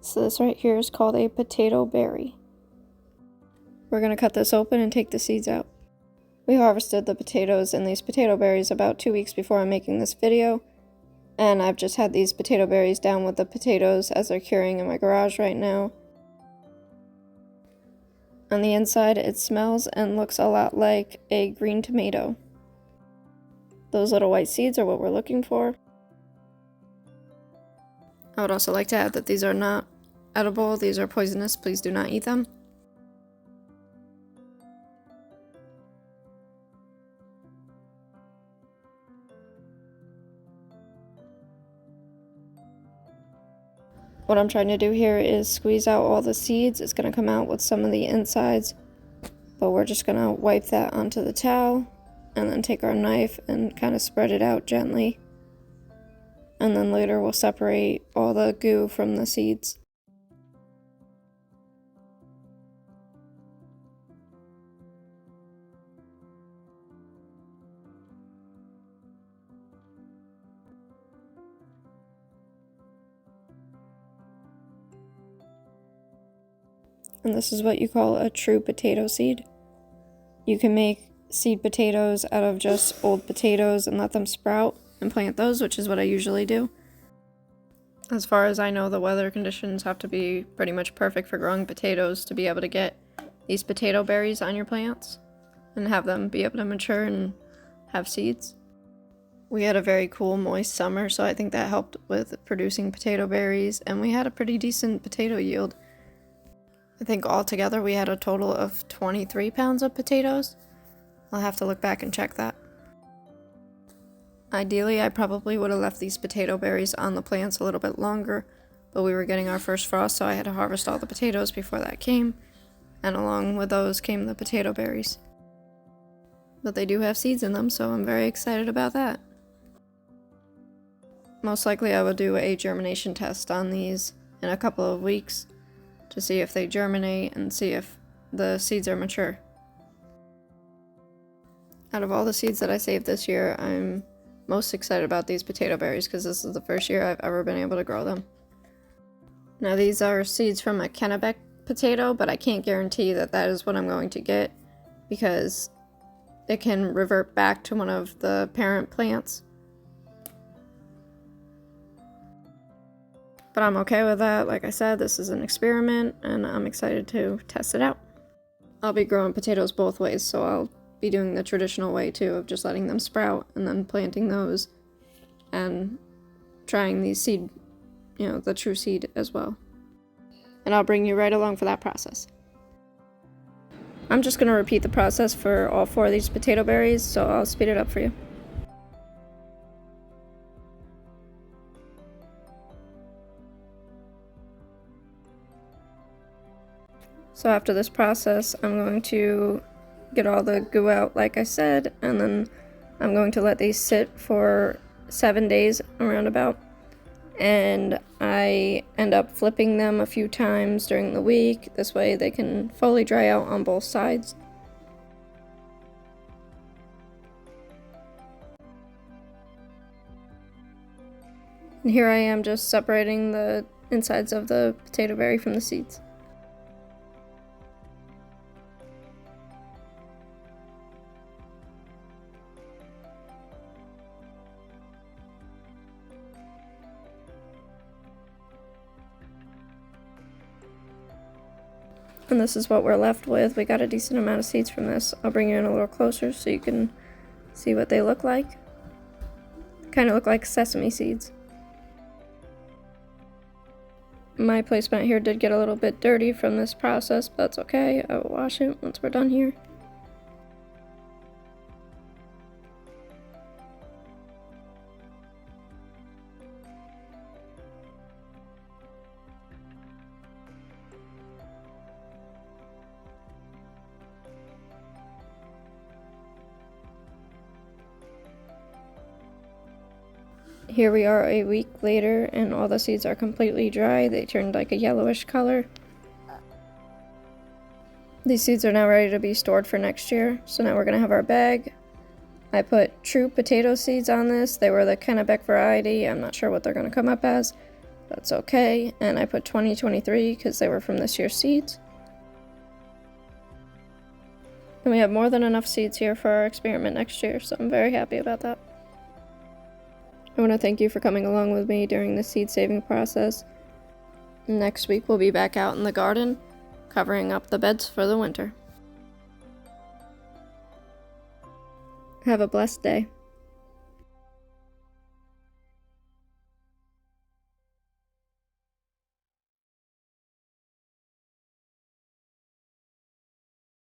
So this right here is called a potato berry. We're going to cut this open and take the seeds out. We harvested the potatoes and these potato berries about 2 weeks before I'm making this video, and I've just had these potato berries down with the potatoes as they're curing in my garage right now. On the inside, it smells and looks a lot like a green tomato. Those little white seeds are what we're looking for. I would also like to add that these are not edible, these are poisonous, please do not eat them. What I'm trying to do here is squeeze out all the seeds. It's going to come out with some of the insides, but we're just going to wipe that onto the towel and then take our knife and kind of spread it out gently. And then later we'll separate all the goo from the seeds. And this is what you call a true potato seed. You can make seed potatoes out of just old potatoes and let them sprout and plant those, which is what I usually do. As far as I know, the weather conditions have to be pretty much perfect for growing potatoes to be able to get these potato berries on your plants and have them be able to mature and have seeds. We had a very cool, moist summer, so I think that helped with producing potato berries, and we had a pretty decent potato yield. I think altogether we had a total of 23 pounds of potatoes. I'll have to look back and check that. Ideally, I probably would have left these potato berries on the plants a little bit longer, but we were getting our first frost, so I had to harvest all the potatoes before that came, and along with those came the potato berries. But they do have seeds in them, so I'm very excited about that. Most likely I will do a germination test on these in a couple of weeks to see if they germinate and see if the seeds are mature. Out of all the seeds that I saved this year, I'm most excited about these potato berries because this is the first year I've ever been able to grow them. Now these are seeds from a Kennebec potato, but I can't guarantee that that is what I'm going to get because it can revert back to one of the parent plants. But I'm okay with that. Like I said, this is an experiment and I'm excited to test it out. I'll be growing potatoes both ways, so I'll be doing the traditional way too of just letting them sprout and then planting those and trying these seed, the true seed as well. And I'll bring you right along for that process. I'm just going to repeat the process for all 4 of these potato berries, so I'll speed it up for you. So after this process, I'm going to get all the goo out like I said, and then I'm going to let these sit for 7 days around about. And I end up flipping them a few times during the week. This way they can fully dry out on both sides. And here I am just separating the insides of the potato berry from the seeds. And this is what we're left with. We got a decent amount of seeds from this. I'll bring you in a little closer so you can see what they look like. Kind of look like sesame seeds. My placement here did get a little bit dirty from this process, but that's okay. I will wash it once we're done here. Here we are a week later and all the seeds are completely dry. They turned like a yellowish color. These seeds are now ready to be stored for next year. So now we're going to have our bag. I put true potato seeds on this. They were the Kennebec variety. I'm not sure what they're going to come up as. That's okay, and I put 2023 because they were from this year's seeds. And we have more than enough seeds here for our experiment next year, so I'm very happy about that. I want to thank you for coming along with me during the seed saving process. Next week we'll be back out in the garden, covering up the beds for the winter. Have a blessed day.